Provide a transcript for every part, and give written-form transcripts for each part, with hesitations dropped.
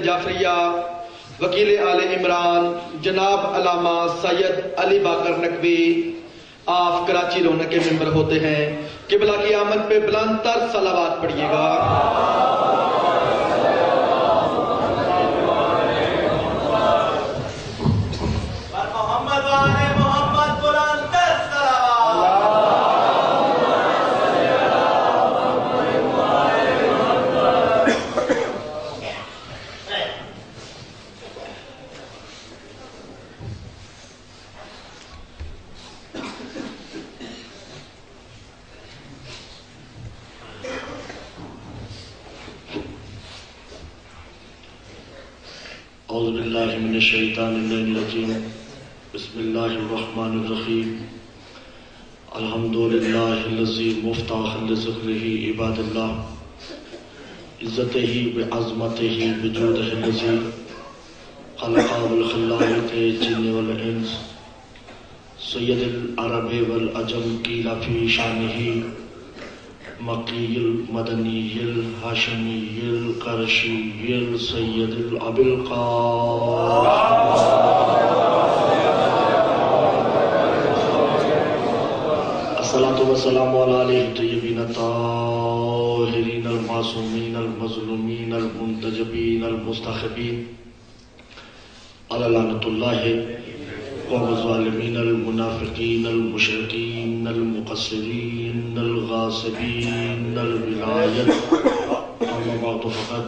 جعفریہ وکیل آل عمران جناب علامہ سید علی باقر نقوی آپ کراچی رونے کے ممبر ہوتے ہیں. قبلہ کی آمد پہ بلند تر صلوات پڑھیے گا. اعوذ باللہ من الشیطان الرجیم. بسم اللہ الرحمن الرحیم. الحمدللہ الذی مفتاح لذکرہ عباد اللہ عزتہ بعظمتہ بجودہ الذی خلق والخلائق الجن والانس سید العرب والعجم قیل فی شانہ مکی المدنی الہاشمی القرشی السید الابی الصلاۃ والسلام علی آلہ الطیبین الطاہرین المعصومین المظلومین المنتجبین المستخبین علی لعنۃ اللہ قوم الظالمین المنافقین المشرکین المقصرین الغاصبین الولایت. اما بعد فقد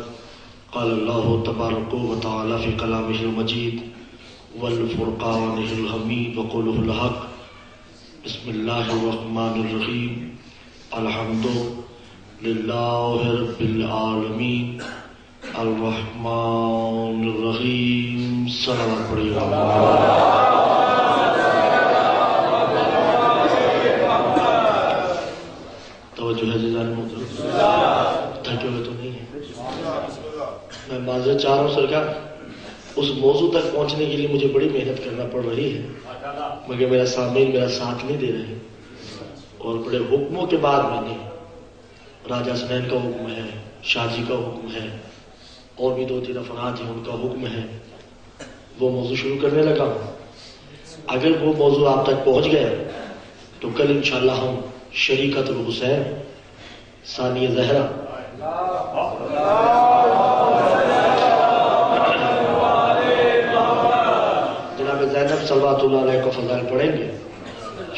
قال اللہ تبارک و تعالی فی کلامہ المجید والفرقانہ الحمید وقولہ الحق. بسم اللہ الرحمن الرحیم. الحمد للہ رب العالمین الرحمن الرحیم. صلوات پڑھیے گا. توجہ ہے جزائر محترم. تھکے ہوئے تو نہیں ہے. میں معذرت چاہ رہا ہوں سرکار، اس موضوع تک پہنچنے کے لیے مجھے بڑی محنت کرنا پڑ رہی ہے، مگر میرا سامعین میرا ساتھ نہیں دے رہے، اور بڑے حکموں کے بعد میں نے راجہ حسنین کا حکم ہے، شاہ جی کا حکم ہے، اور بھی 2-3 افراد ہیں ان کا حکم ہے، وہ موضوع شروع کرنے لگا ہوں. اگر وہ موضوع آپ تک پہنچ گیا تو کل انشاءاللہ ہم شریکت الحسین ثانی زہرا جناب زینب صلوات اللہ علیہ کا فضائل پڑھیں گے.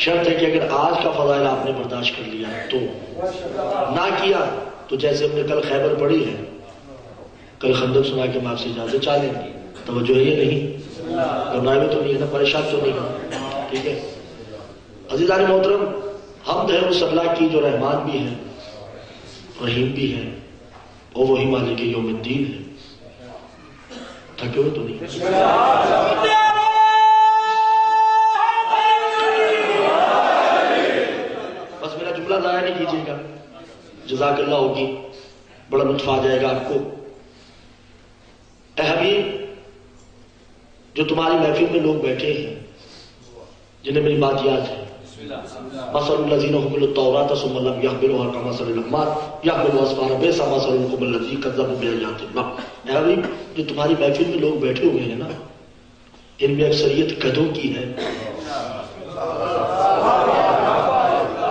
شرط ہے کہ اگر آج کا فضائل آپ نے برداشت کر لیا تو، نہ کیا تو جیسے ہم نے کل خیبر پڑھی ہے، کل خندق سنا کے ہم آپ سے اجازت چاہ لیں گے. توجہ ہے یہ نہیں؟ گھبرائے میں تو نہیں ہے نا، پریشان تو نہیں ہے؟ ٹھیک ہے. عزیزان محترم، حمد ہے اس اللہ کی جو رحمان بھی ہے، رحیم بھی ہے، اور وہی مالک یوم الدین ہے. تھکے ہوئے تو نہیں؟ بس میرا جملہ ضائع نہیں کیجیے گا، جزاک اللہ ہوگی، بڑا لطف آ جائے گا آپ کو. اے حبیب، جو تمہاری محفل میں لوگ بیٹھے ہیں جنہیں میری بات یاد ہے، مثل الذین حملوا التوراۃ ثم لم یحملوها کمثل الحمار یحمل اسفارا بئس مثل القوم الذین کذبوا بآیات اللہ. اے حبیب، جو تمہاری محفل میں لوگ بیٹھے ہوئے ہیں نا، ان میں اکثریت گدھوں کی ہے.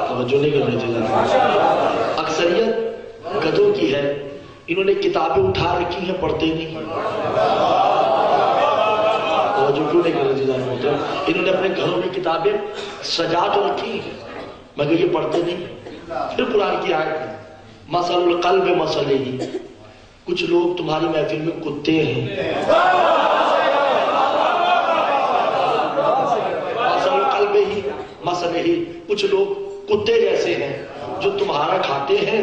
توجہ نہیں کر رہے تھے ذرا. اکثریت گدھوں کی ہے. انہوں نے کتابیں اٹھا رکھی ہیں، پڑھتے نہیں. توجہ کیوں نہیں کر رہے تھے ذرا. انہوں نے اپنے گھروں میں کتابیں سجا تو رکھی ہیں مگر یہ پڑھتے نہیں. پھر قرآن کی آیت ہے مثل القلب مثلہ، کچھ لوگ تمہاری محفل میں کتے ہیں. مثل القلب ہی مثلہ، کچھ لوگ کتے جیسے ہیں جو تمہارا کھاتے ہیں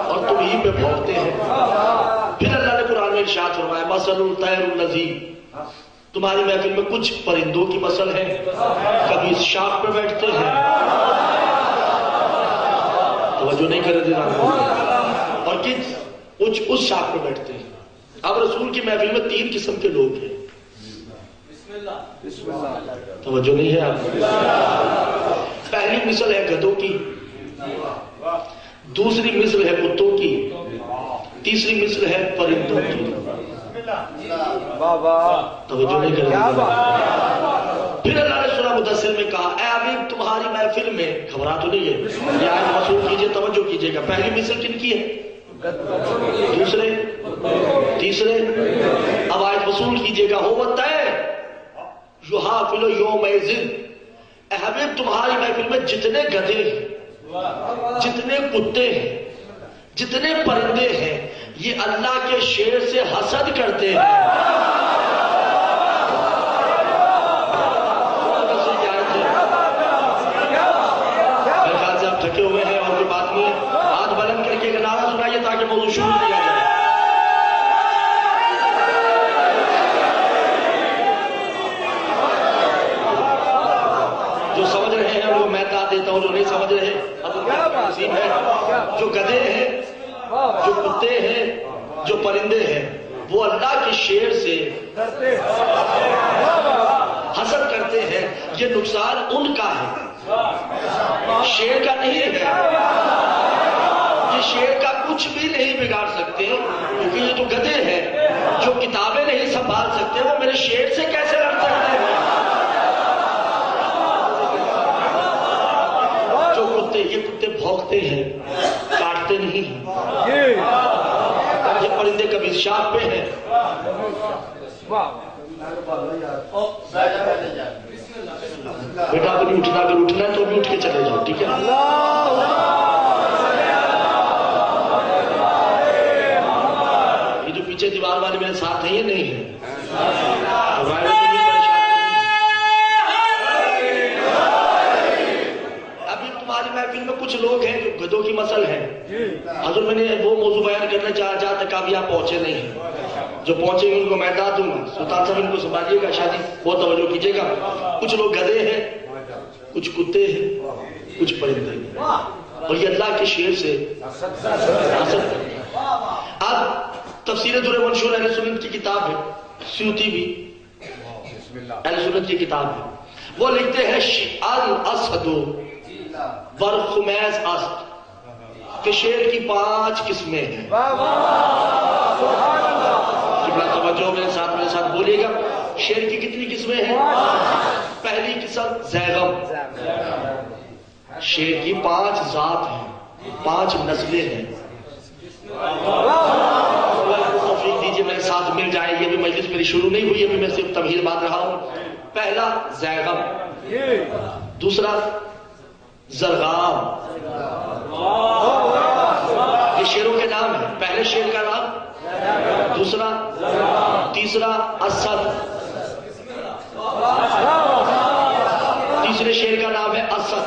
اور تم ہی پہ بھونکتے ہیں. پھر اللہ نے قرآن میں ارشاد فرمایا مثل الطیر الذی، تمہاری محفل میں کچھ پرندوں کی مثل ہے، کبھی اس شاخ پہ بیٹھتے ہیں. توجہ نہیں کر رہے، اور کچھ اس شاخ پہ بیٹھتے ہیں. اب رسول کی محفل میں 3 قسم کے لوگ ہیں. توجہ نہیں ہے آپ. پہلی مثل ہے گدھوں کی، دوسری مثل ہے کتوں کی، تیسری مثل ہے پرندوں کی. توجہ نہیں کریں. پھر اللہ نے سورہ مدثر میں کہا اے حبیب تمہاری محفل میں گھبرا تو نہیں ہے. یہ آیت وصول کیجئے, توجہ کیجئے گا. پہلی مثل کن کی ہے؟ دوسرے, تیسرے. اب آیت وصول کیجئے گا. ہو بتائے یحافل یومئذ, اے حبیب تمہاری محفل میں جتنے گدھے ہیں, جتنے کتے ہیں, جتنے پرندے ہیں, یہ اللہ کے شیر سے حسد کرتے ہیں. میرے خیال سے آپ تھکے ہوئے ہیں اور کوئی بات نہیں ہے. ہاتھ بلند کر کے ایک نعرہ سنائیے تاکہ موضوع شروع کیا جائے. جو سمجھ رہے ہیں وہ میں داد دیتا ہوں, جو نہیں سمجھ رہے اب نصیب ہے. جو گدھے ہیں, جو کتے ہیں, جو پرندے ہیں, وہ اللہ کے شیر سے حسد کرتے ہیں. یہ نقصان ان کا ہے, شیر کا نہیں ہے. یہ شیر کا کچھ بھی نہیں بگاڑ سکتے, کیونکہ یہ جو گدھے ہیں جو کتابیں نہیں سنبھال سکتے وہ میرے شیر سے کیسے لڑ سکتے ہیں. جو کتے, یہ کتے بھونکتے ہیں, کاٹتے نہیں ہیں. یہ پرندے کبھی شاخ پہ ہیں. بیٹا کبھی اٹھنا, اگر اٹھنا ہے تو بھی اٹھ کے چلے جاؤ, ٹھیک ہے. یہ جو پیچھے دیوار والے میرے ساتھ ہیں یہ نہیں ہے. محفل میں کچھ لوگ ہیں جو گدھوں کی مسل ہیں. حضور میں نے وہ موضوع بیان کرنا چاہا جہاں تک ابھی آپ پہنچے نہیں ہیں. جو پہنچے گے ان کو میں داد دوں گا. سلطان صاحب ان کو سنبھالیے گا, شادی بہت توجہ کیجیے گا. کچھ لوگ گدھے ہیں, کچھ کتے ہیں, کچھ پرندے ہیں, اور یہ اللہ کے شیر سے حسد کرتے ہیں. اب تفسیر در منشور اہل سنت کی کتاب ہے, سیوطی بھی اہل سنت کی کتاب ہے. وہ لکھتے ہیں الاسد ورخمیز اسد, کہ شیر کی 5 قسمیں ہیں. توجہ میرے ساتھ بولیے گا. شیر کی کتنی قسمیں ہیں؟ پہلی قسم زیغم. شیر کی 5 ذات ہیں, 5 نسلیں ہیں. توفیق دیجیے میرے ساتھ مل جائے. یہ بھی مجلس میری شروع نہیں ہوئی, ابھی میں صرف تمہید بات رہا ہوں. پہلا زیغم, دوسرا زرغام. یہ شیروں کے نام ہیں. پہلے شیر کا نام, دوسرا, تیسرا اسد. تیسرے شیر کا نام ہے اسد.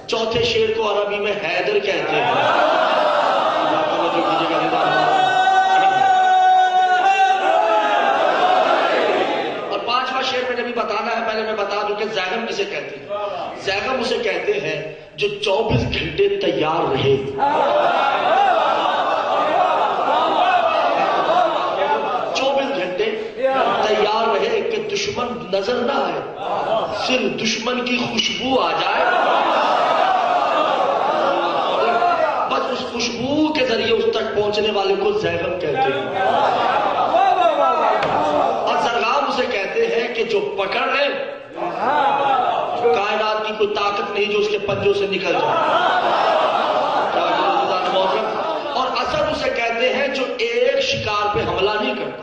چوتھے شیر کو عربی میں حیدر کہتے ہیں. اور 5واں شیر میں نے بھی بتانا ہے. پہلے میں بتا دوں کہ زیغم کسے کہتے ہیں. زیغم اسے کہتے ہیں جو 24 گھنٹے تیار رہے. 24 گھنٹے تیار رہے کہ دشمن نظر نہ آئے, صرف دشمن کی خوشبو آ جائے, بس اس خوشبو کے ذریعے اس تک پہنچنے والے کو زیغم کہتے ہیں. اور زرغام اسے کہتے ہیں کہ جو پکڑ لے, کائنات کی کوئی طاقت نہیں جو اس کے پنجوں سے نکل جائے. اور اسد اسے کہتے ہیں جو ایک شکار پہ حملہ نہیں کرتا,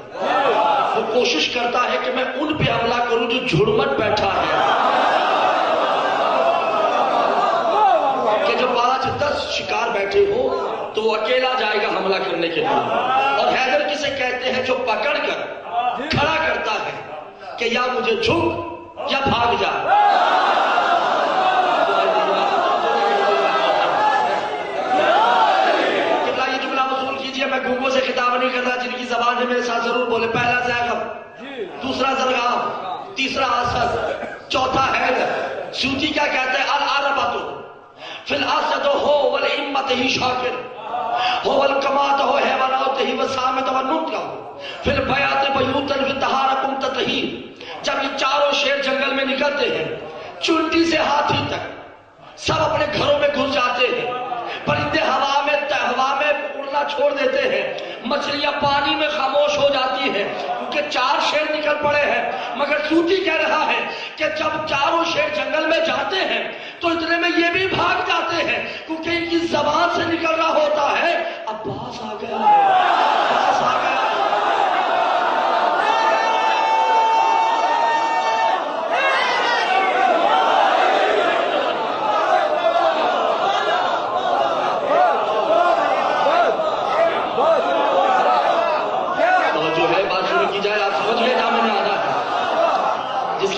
وہ کوشش کرتا ہے کہ میں ان پہ حملہ کروں جو جھڑمٹ بیٹھا ہے, کہ جو 5-10 شکار بیٹھے ہو تو وہ اکیلا جائے گا حملہ کرنے کے لیے. اور حیدر کسے کہتے ہیں جو پکڑ کر کھڑا کرتا ہے کہ یا مجھے جھک یا بھاگ جا. یہ جملہ وصول کیجئے. میں گونگوں سے خطاب نہیں کرتا, جن کی زبان ہے میرے ساتھ ضرور بولے. پہلا زیغم, دوسرا زرغام, تیسرا اسد, چوتھا حیدر. سیوطی کیا کہتے ہیں؟ العربۃ فی الاسد ہو والامت ہی شاکر ہو والکمات ہو حیوانات ہی وسامت ونطق فی البیات بیوتا فی الطہارکم تطہیر. جب یہ چاروں شیر جنگل میں نکلتے ہیں, چونٹی سے ہاتھی تک سب اپنے گھروں میں گھس جاتے ہیں. پرندے ہوا میں اڑنا چھوڑ دیتے ہیں, مچھلیاں پانی میں خاموش ہو جاتی ہیں کیونکہ 4 شیر نکل پڑے ہیں، مگر طوطی کہہ رہا ہے کہ جب چاروں شیر جنگل میں جاتے ہیں تو اتنے میں یہ بھی بھاگ جاتے ہیں کیونکہ ان کی زبان سے نکل رہا ہوتا ہے عباس آ گیا، عباس آ گیا۔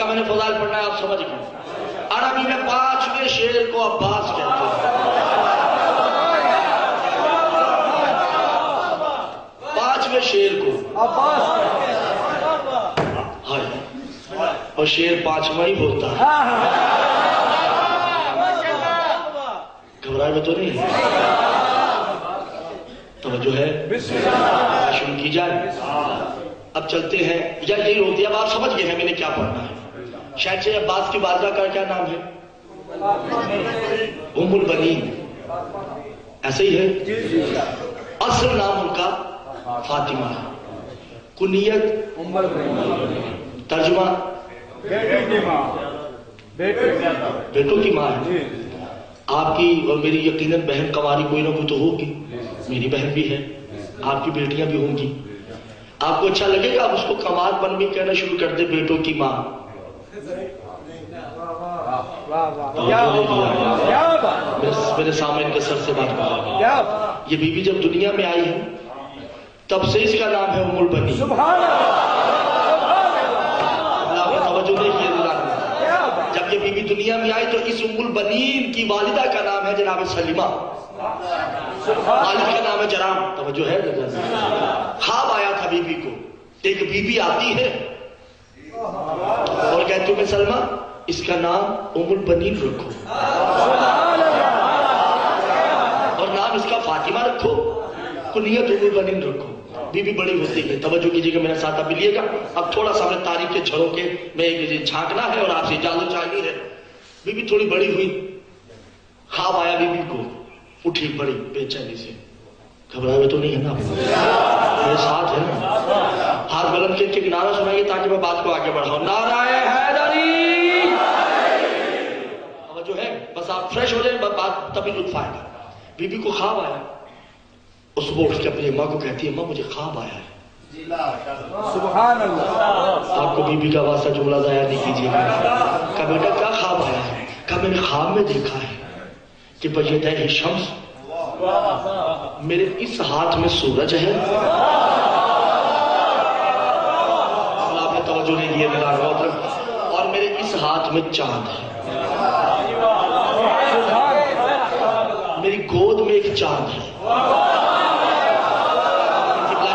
میں نے فضائل پڑھنا ہے، آپ سمجھ گئے۔ عربی میں 5ویں شیر کو عباس کہتے ہیں، 5ویں شیر کو عباس، اور شیر 5واں ہی بولتا ہے۔ گھبرائے میں تو نہیں ہے، توجہ ہے، شروع کی جائے۔ اب چلتے ہیں، یا یہی ہوتی ہے، اب آپ سمجھ گئے ہیں میں نے کیا پڑھنا ہے۔ شہنشاہ عباس کی والدہ کا کیا نام ہے؟ ام البنین، ایسے ہی ہے؟ اصل نام ان کا فاطمہ ہے، کنیت ام البنین، ترجمہ بیٹوں کی ماں ہے۔ آپ کی اور میری یقیناً بہن کنواری کوئی نہ کوئی تو ہوگی، میری بہن بھی ہے، آپ کی بیٹیاں بھی ہوں گی۔ آپ کو اچھا لگے گا آپ اس کو کمال بن بھی کہنا شروع کر دے بیٹوں کی ماں؟ میرے سامنے ان کے سر سے بات کر، یہ بی بی جب دنیا میں آئی ہے تب سے اس کا نام ہے ام البنین۔ اللہ نے توجہ نہیں کی، جب یہ بی بی دنیا میں آئی تو اس ام البنین کی والدہ کا نام ہے جناب سلیمہ، والد کا نام ہے جرام۔ توجہ ہے، خواب آیا تھا بی بی کو، ایک بی بی آتی ہے اور کہتی ہوں میں سلمہ اس کا نام ام البنین رکھو اور نام اس کا فاطمہ رکھو، کنیت ام البنین رکھو۔ بی بی بڑی ہوتی ہے، توجہ کیجیے گا، میرا ساتھ اب لیے گا۔ اب تھوڑا سا ہمیں تاریخ کے جھروں کے میں ایک جھانکنا ہے اور آپ سے اجازت چاہیے ہے۔ بی بی تھوڑی بڑی ہوئی، خواب آیا بی بی کو، اٹھی بڑی بے چینی سے، گھبرائے ہوئے تو نہیں ہے نا، میرے ساتھ ہے نا؟ ہاتھ بلند کر کے ایک نعرہ سنائیے تاکہ میں بات کو آگے بڑھاؤں۔ نعرہ حیدری، جو ہے بس آپ فریش ہو جائیں، بات تبھی لطف آئے گا۔ بی بی کو خواب آیا، اس صبح اٹھ کے اپنی اماں کو کہتی ہے اماں مجھے خواب آیا ہے۔ سبحان اللہ۔ آپ کو بی بی کا واسطہ جملہ ضائع نہیں کیجیے گا۔ کہا بیٹا کیا خواب آیا ہے؟ کہا میں نے خواب میں دیکھا ہے کہ بیدہ شمس، میرے اس ہاتھ میں سورج ہے، اللہ نے توجہ نہیں دی اور میرے اس ہاتھ میں چاند ہے، میری گود میں ایک چاند ہے۔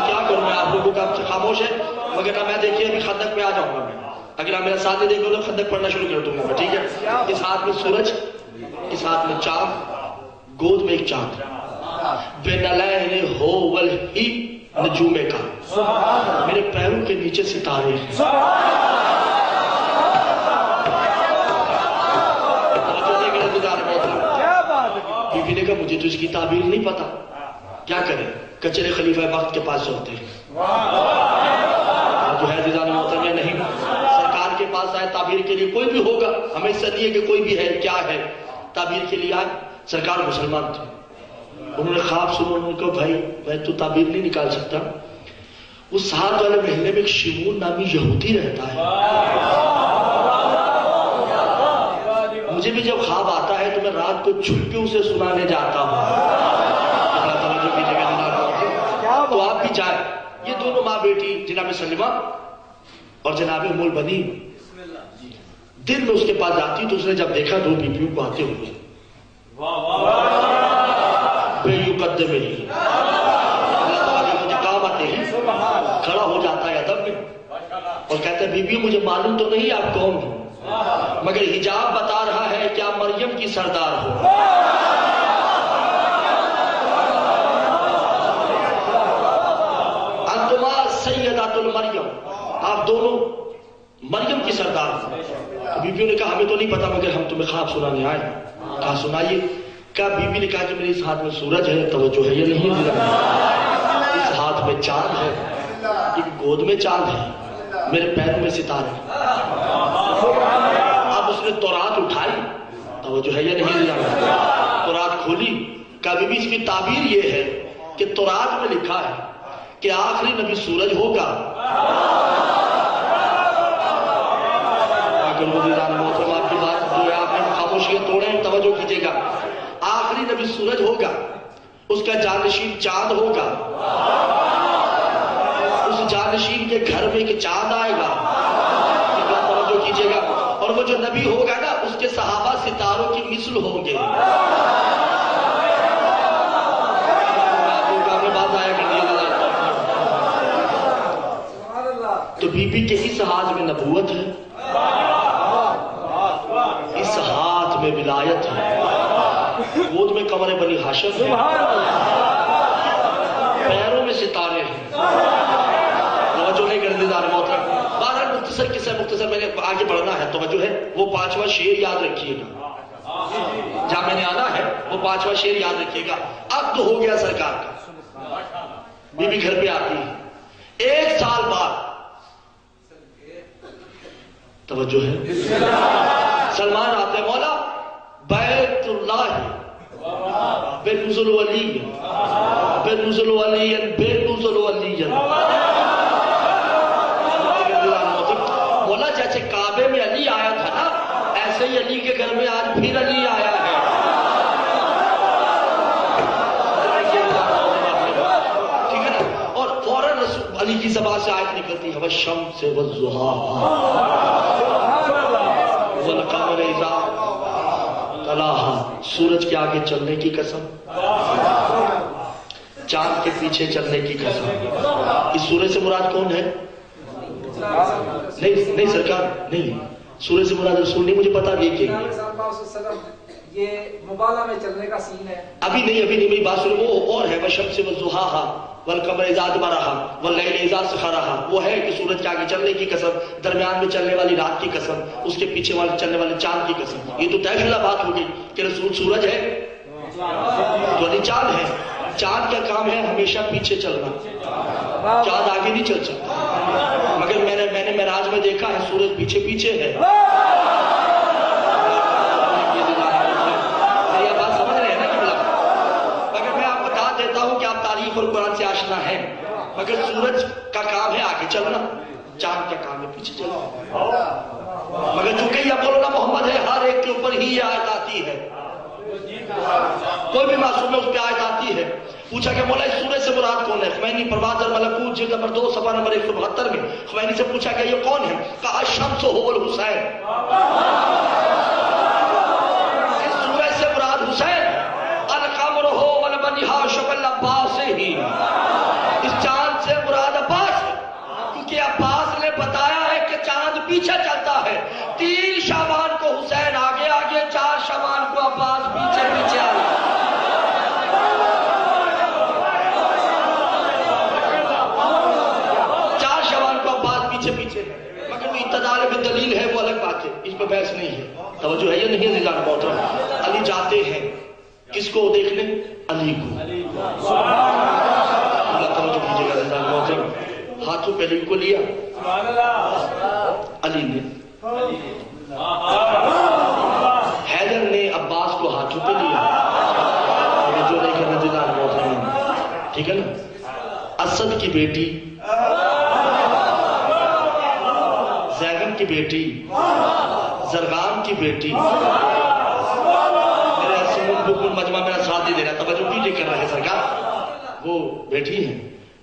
کیا کروں میں، آپ لوگوں کا خاموش ہے، مگر نہ میں دیکھیے ابھی خندق پہ آ جاؤں گا میں، اگر آپ میرا ساتھ نہیں دیکھو تو خندق پڑھنا شروع کر دوں گا میں، ٹھیک ہے؟ اس ہاتھ میں سورج، اس ہاتھ میں چاند، گود میں ایک چاند، بے نلائن ہو والہی نجوم کا، میرے پیروں کے نیچے ستارے ہیں۔ بی بی نے کہا مجھے تو اس کی تعبیر نہیں پتا، کیا کریں؟ کچرے خلیفہ وقت کے پاس ہوتے ہیں، جو ہے عزیزان محترم نہیں، سرکار کے پاس آئے تعبیر کے لیے، کوئی بھی ہوگا، ہمیں اس سے نہیں ہے کہ کوئی بھی ہے کیا ہے، تعبیر کے لیے آئے، سرکار مسلمان تھے، انہوں نے خواب سنو، انہوں نے کہا بھائی میں تو تعبیر نہیں نکال سکتا، اس ہاتھ والے مہینے میں ایک شمون نامی یہودی رہتا ہے، مجھے بھی جب خواب آتا ہے تو میں رات کو چھپ کے اسے سنانے جاتا ہوں، تو آپ بھی جائیں۔ یہ دونوں ماں بیٹی جناب سلیمہ اور جناب ام البنین دن میں اس کے پاس جاتی تو اس نے جب دیکھا دو بیویوں کو آتے ہوئے، بے یقدم ہی اللہ تعالیٰ مجھے کام آتے ہی کھڑا ہو جاتا ہے ادب میں اور کہتا ہے بیویوں مجھے معلوم تو نہیں آپ کون ہو، مگر حجاب بتا رہا ہے کہ آپ مریم کی سردار ہو۔ انتما سیدات المریم، آپ دونوں مریم کی سردار ہو۔ بیویوں نے کہا ہمیں تو نہیں پتا مگر ہم تمہیں خواب سنانے آئے۔ کہا سنائیے۔ کہا بیوی نے کہا کہ میرے اس ہاتھ میں سورج ہے، توجہ ہے یا نہیں؟ اس ہاتھ گود میں چاند ہے، میرے پیروں میں ستارے۔ اب اس نے تورات اٹھائی، توجہ ہے یا نہیں جانا؟ تورات کھولی، کبھی بھی اس کی تعبیر یہ ہے کہ تورات میں لکھا ہے کہ آخری نبی سورج ہوگا۔ اگر مدیران محترم آپ کی بات جو ہے آپ نے خاموشیاں توڑیں، توجہ کیجئے گا، آخری نبی سورج ہوگا، اس کا جانشین چاند ہوگا، اس جانشین کے گھر میں ایک چاند آئے گا، توجہ کیجئے گا، اور وہ جو نبی ہوگا نا اس کے صحابہ ستاروں کی مثل ہوں گے۔ تو بی بی کے اس ہاتھ میں نبوت ہے، اس ہاتھ میں ولایت ہے، گود میں قمر بنی ہاشم ہے، پیروں میں ستارے ہیں۔ توجہ نہیں کرنے دار محترم، بہرحال مختصر قصہ مختصر میں نے آگے بڑھنا ہے، توجہ ہے، وہ 5واں شعر یاد رکھیے گا، جہاں میں نے آنا ہے وہ 5واں شعر یاد رکھیے گا۔ اب تو ہو گیا سرکار کا، بی بی گھر پہ آتی ہے، 1 سال بعد، توجہ ہے، سلمان آتے ہیں، مولا بیت اللہ بے نزل ولی بے نزل ولی بے نزل ولی، مولا جیسے کعبے میں علی آیا تھا نا، ایسے ہی علی کے گھر میں آج پھر علی آیا ہے۔ ٹھیک ہے نا؟ اور فوراً علی کی زبان سے آیت نکلتی ہے، والشمس والضحاہا والقمر اذا تلاہا، سورج کے آگے چلنے کی قسم، چاند کے پیچھے چلنے کی قسم۔ اس سورج سے مراد کون ہے؟ نہیں سرکار، نہیں، سورج سے مراد رسول نہیں، مجھے پتا نہیں کہ یہ مبالغہ میں چلنے کا سین ہے۔ ابھی نہیں میری بات سنو، وہ اور ہے، والشمس والضحاہا والقمر اذا ادبرہا واللیل اذا سخرہا، وہ ہے کہ سورج کے آگے چلنے کی قسم، درمیان میں چلنے والی رات کی قسم، اس کے پیچھے والے چلنے والے چاند کی قسم۔ یہ تو طے شدہ بات ہو گئی کہ رسول سورج ہے تو علی چاند ہے۔ چاند کا کام ہے ہمیشہ پیچھے چلنا، چاند آگے نہیں چل سکتا، مگر میں نے معراج میں دیکھا ہے سورج پیچھے پیچھے ہے۔ اور قرآن سے آشنا ہے، مگر سورج کا کام ہے آگے چلنا، چاند کا کام ہے پیچھے چلنا۔ مگر چونکہ یہ مولانا محمد ہے، ہر ایک کے اوپر ہی یہ آیت آتی ہے، کوئی بھی معصوم ہے اس پہ آیت آتی ہے۔ پوچھا کہ مولا اس سورج سے مراد کون ہے؟ خمینی پرواز الملکوت جلد نمبر 2 صفحہ نمبر 172 میں خمینی سے پوچھا کہ یہ کون ہے؟ کہا الشمس هو الحسین، اس سورج سے مراد حسین، القمر هو بنی ہاشم العباس ہی، اس چاند سے مراد عباس ہے، کیونکہ عباس نے بتایا ہے کہ چاند پیچھے چلتا ہے۔ 3 شعبان کو حسین آگے آگے، 4 شعبان کو عباس پیچھے پیچھے آگے۔ 4 شعبان کو عباس پیچھے پیچھے، مگر وہ اتدال میں دلیل ہے، وہ الگ بات ہے، اس پہ بحث نہیں ہے۔ توجہ ہے یا نہیں عزیزان محترم؟ علی جاتے ہیں کس کو دیکھنے؟ علی کو۔ اللہ توجہ کیجیے گا عزیزان محترم، ہاتھوں پہ علی کو لیا، علی نے، حیدر نے عباس کو ہاتھوں پہ لیا، جو نہیں کرنا عزیزان محترم، ٹھیک ہے نا؟ اسد کی بیٹی، زیغم کی بیٹی، زرغام کی بیٹی، مجمع میرا ساتھ نہیں دے رہا، توجہ کیجیے کر رہے سرکار، وہ بیٹھی ہیں،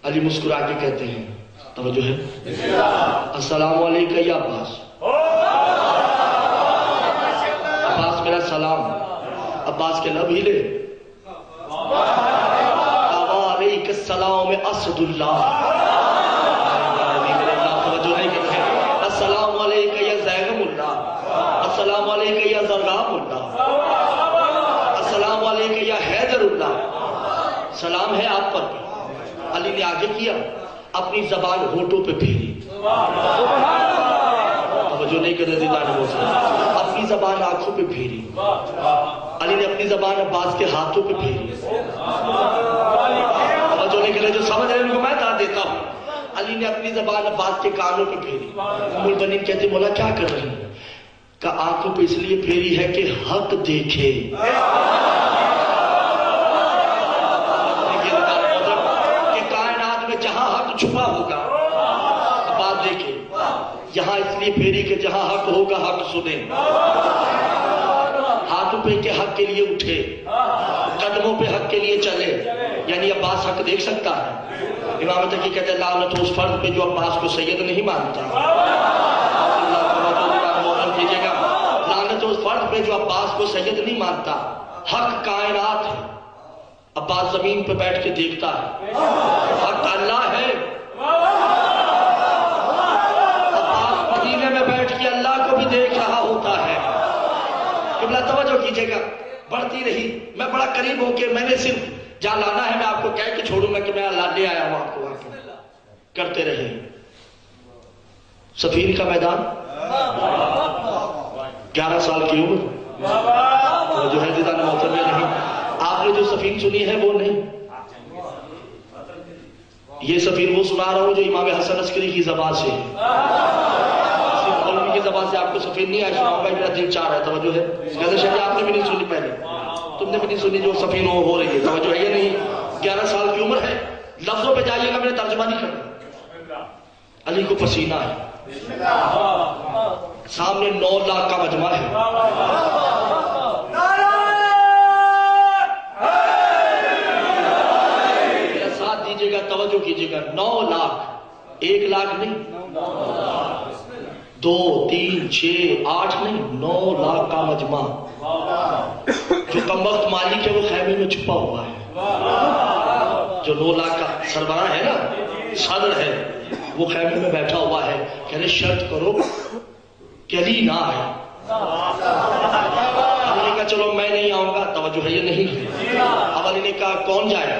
علی مسکرا کے کہتے ہیں، توجہ ہے، السلام علیکم یا عباس، عباس میرا سلام، عباس کے لب ہلے، علیک السلام اسد اللہ، توجہ نہیں کر رہے، السلام علیکم یا زیغم اللہ، السلام علیکم یا زرغام اللہ، السلام علیکم یا حیدر اللہ، سلام ہے آپ پر بھی۔ علی نے آگے کیا، اپنی زبان ہونٹوں پہ پھیری، توجہ نہیں کر رہے، اپنی زبان آنکھوں پہ پھیری، علی نے اپنی زبان عباس کے ہاتھوں پہ پھیری، توجہ نہیں کر رہے، جو سمجھ رہے ان کو میں داد دیتا ہوں۔ علی نے اپنی زبان عباس کے کانوں پہ پھیری. ام البنین کہتے مولا کیا کر رہی ہیں؟ کہ آنکھوں پہ اس لیے پھیری ہے کہ حق دیکھے. کہ کائنات میں جہاں حق چھپا ہوگا عباس دیکھے. یہاں اس لیے پھیری کہ جہاں حق ہوگا حق سنے. ہاتھوں پہ کے حق کے لیے اٹھے, قدموں پہ حق کے لیے چلے. یعنی عباس حق دیکھ سکتا ہے. امام تقی کہتے ہیں لعنت اس فرد پہ جو عباس کو سید نہیں مانتا. کیجیے گا, لعنت اس فرد پہ جو عباس کو سید نہیں مانتا. حق کائنات ہے, عباس زمین پہ بیٹھ کے دیکھتا ہے. حق اللہ ہے, عباس مدینے میں بیٹھ کے اللہ کو بھی دیکھ رہا ہوتا ہے. قبلہ توجہ کیجیے گا, بڑھتی رہی. میں بڑا قریب ہوں کہ میں نے صرف جہاں لانا ہے میں آپ کو کہہ کے چھوڑوں گا کہ میں اللہ لے آیا ہوں آپ کو. کرتے رہے. سفین کا میدان, 11 سال کی عمر, جو ہے دیدان محترم نہیں. آپ نے جو سفین سنی ہے وہ نہیں, یہ سفین وہ سنا رہا ہوں جو امام حسن عسکری کی زبان سے ہے. صرف مولوی کی زبان سے آپ کو سفین نہیں آئی سناؤں گا, میرا دل چاہ رہا ہے. توجہ ہے, کہتے شاید آپ نے بھی نہیں سنی پہلے, تم نے بھی نہیں سنی جو سفین ہو رہی ہے. توجہ ہے یا نہیں؟ 11 سال کی عمر ہے. لفظوں پہ جائیے گا, میں نے ترجمہ نہیں کرنا. علی کو پسینہ ہے, سامنے 9 لاکھ کا مجمع ہے. میرا ساتھ دیجیے گا, توجہ کیجیے گا. 9 لاکھ, 1 لاکھ نہیں, 2 3 6 8 نہیں, 9 لاکھ کا مجمع. جو کم وقت مالک ہے وہ خیمے میں چھپا ہوا ہے. جو 9 لاکھ کا سربراہ ہے نا, صدر ہے, وہ خیمے میں بیٹھا ہوا ہے. کہہ رہے شرط کرو کہ علی نہ آئے. علی نے کہا چلو میں نہیں آؤں گا. توجہ ہے یہ نہیں؟ اب علی نے کہا کون جائے گا؟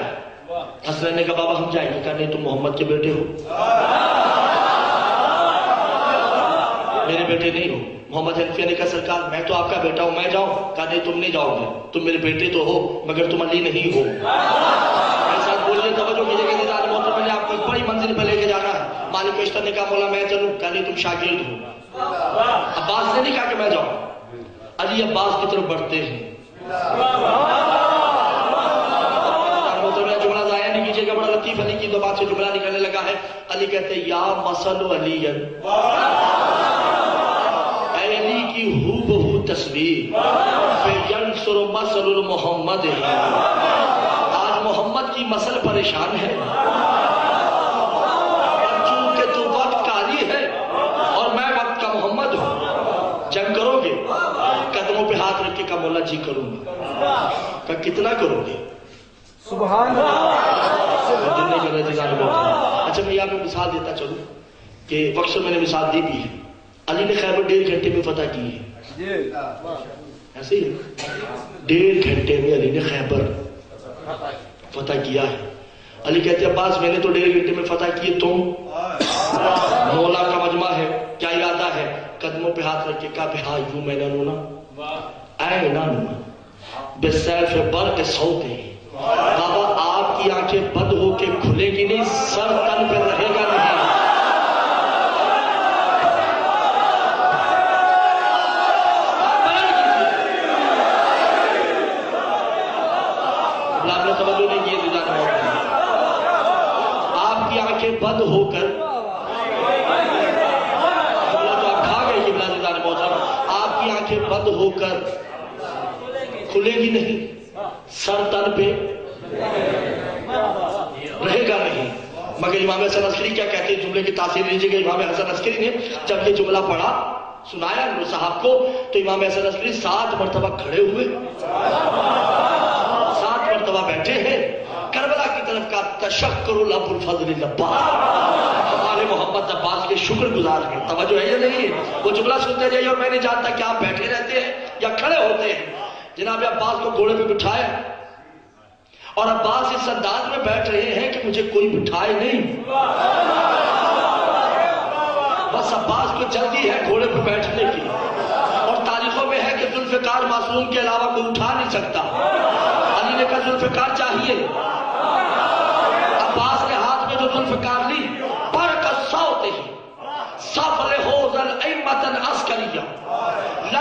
حسن نے کہا بابا ہم جائیں گے. کہا نہیں تم محمد کے بیٹے ہو, میرے بیٹے نہیں ہو. محمد حنفیہ نے کہا سرکار میں تو آپ کا بیٹا ہوں, میں جاؤں؟ کہا نہیں تم نہیں جاؤ گے, تم میرے بیٹے تو ہو مگر تم علی نہیں ہو. میرے ساتھ بولیے, توجہ کیجیے کہ دیدار محترم میں نے آپ کو ایک بڑی منزل پہ لے کے جانا ہے. مالک اشتر نے کہا مولا میں چلوں؟ کہا نہیں تم شاگرد ہو. عباس نے نہیں کہا کہ میں جاؤں. علی عباس کی طرف بڑھتے ہیں. جملہ ضائع نہیں کیجیے گا, بڑا لطیف علی کی زبان سے جملہ نکلنے لگا ہے. علی کہتے ہیں یا مثل علی, اے علی کی ہو بہو تصویر پہ ینصر مثل المحمد. آج محمد کی مثل پریشان ہے, چونکہ تو وقت کاری ہے اور میں وقت کا محمد ہوں. جنگ کرو گے؟ قدموں پہ ہاتھ رکھ کے کہا مولا جی کروں گا. کہا کتنا کرو گے؟ سبحان اللہ. اچھا میں یہاں پہ مثال دیتا چلوں کہ وقت سے میں نے مثال دی بھی ہے. علی نے خیبر 1.5 گھنٹے میں فتح کی ہے. ایسے ہی 1.5 گھنٹے میں علی نے خیبر فتح کیا ہے. علی کہتے ہیں عباس میں نے تو 1.5 گھنٹے میں فتح کیے, تم 9 لاکھ کا مجمع ہے, کیا ارادہ ہے؟ قدموں پہ ہاتھ رکھ کے کہا بہا یوں میں نہ نونا اے نہ نونا بے سیف برق سوتے. بابا آپ کی آنکھیں بند ہو کے کھلے گی نہیں, سر تن پہ رہے گا نہیں. آپ کی آنکھیں بند ہو کر, تو آپ کھا گئے کہ آپ کی آنکھیں بند ہو کر کھلے گی نہیں, سر تن پہ رہے گا نہیں. مگر امام حسن عسکری کیا کہتے ہیں, جملے کی تاثیر لیجیے گا. امام حسن عسکری نے جب یہ جملہ پڑھا سنایا صاحب کو تو امام حسن عسکری 7 مرتبہ کھڑے ہوئے, 7 مرتبہ بیٹھے ہیں. کربلا کی طرف کا تشکر ابو الفضل العباس, ہمارے محمد عباس کے شکر گزار ہیں. توجہ ہے یا نہیں؟ وہ جملہ سنتے جائیے. اور میں نہیں جانتا کہ آپ بیٹھے رہتے ہیں یا کھڑے ہوتے ہیں. جناب عباس کو گھوڑے پہ بٹھایا اور عباس اس انداز میں بیٹھ رہے ہیں کہ مجھے کوئی بٹھائے نہیں. بس عباس کو جلدی ہے گھوڑے پہ بیٹھنے کی, اور تاریخوں میں ہے کہ ذوالفقار معصوم کے علاوہ کوئی اٹھا نہیں سکتا. علی نے کہا ذوالفقار چاہیے. عباس نے ہاتھ میں جو ذوالفقار لی, پر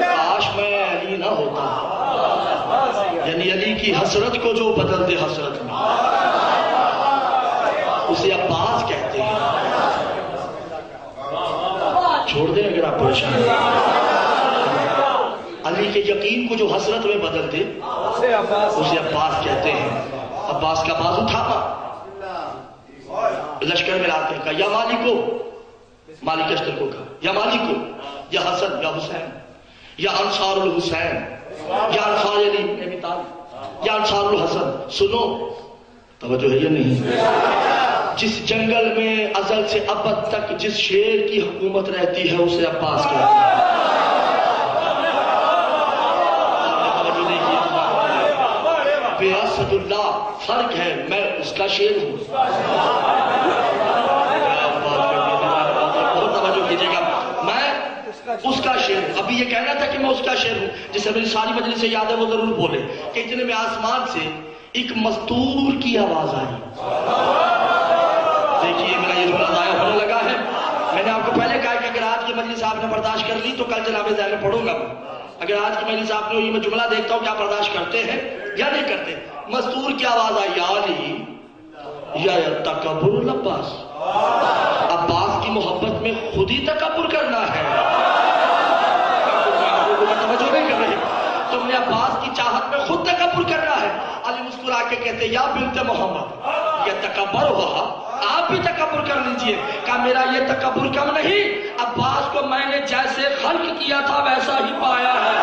کاش میں علی نہ ہوتا، یعنی علی کی حسرت کو جو بدل دے حسرت میں، اسے عباس کہتے ہیں۔ چھوڑ دیں اگر آپ پریشان ہیں، علی کے یقین کو جو حسرت میں بدل دے اسے عباس کہتے ہیں۔ عباس کا بازو تھاما، لشکر میں لاتے ہیں، کہا یا مالکو، مالک اشتر کو کہا یا مالکو، یا حسن یا حسین، یا انصار الحسین، یا انصار علی ابی طالب، یا انصار الحسن، سنو، توجہ ہے یا نہیں؟ جس جنگل میں ازل سے ابد تک جس شیر کی حکومت رہتی ہے اسے عباس کہتے ہیں۔ بے اسد اللہ فرق ہے، میں اس کا شیر ہوں۔ بہت توجہ کیجیے گا، میں اس کا شیر ہوں۔ ابھی یہ کہنا تھا کہ میں اس کا شیر ہوں، جسے میری ساری مجلس سے یاد ہے وہ ضرور بولے کہ اتنے میں آسمان سے ایک مستور کی آواز آئی۔ دیکھیے میرا یہ جملہ ضائع ہونے لگا ہے۔ میں نے آپ کو پہلے کہا کہ اگر آج کی مجلس آپ نے برداشت کر لی تو کل جناب ذہن میں پڑھوں گا۔ اگر آج کی مجلس آپ نے ہوئی، میں جملہ دیکھتا ہوں کہ آپ برداشت کرتے ہیں یا نہیں کرتے۔ مستور کی آواز آئی، یا علی یا تکبر العباس، عباس کی محبت میں خود ہی تکبر کرنا ہے۔ توجہ نہیں کر رہے، تم نے عباس کی چاہت میں خود تکبر کرنا ہے۔ علی مسکرا کے کہتے یا بنت محمد، یہ تکبر ہوا، آپ بھی تکبر کر لیجئے۔ کہا میرا یہ تکبر کم نہیں، عباس کو میں نے جیسے خلق کیا تھا ویسا ہی پایا ہے۔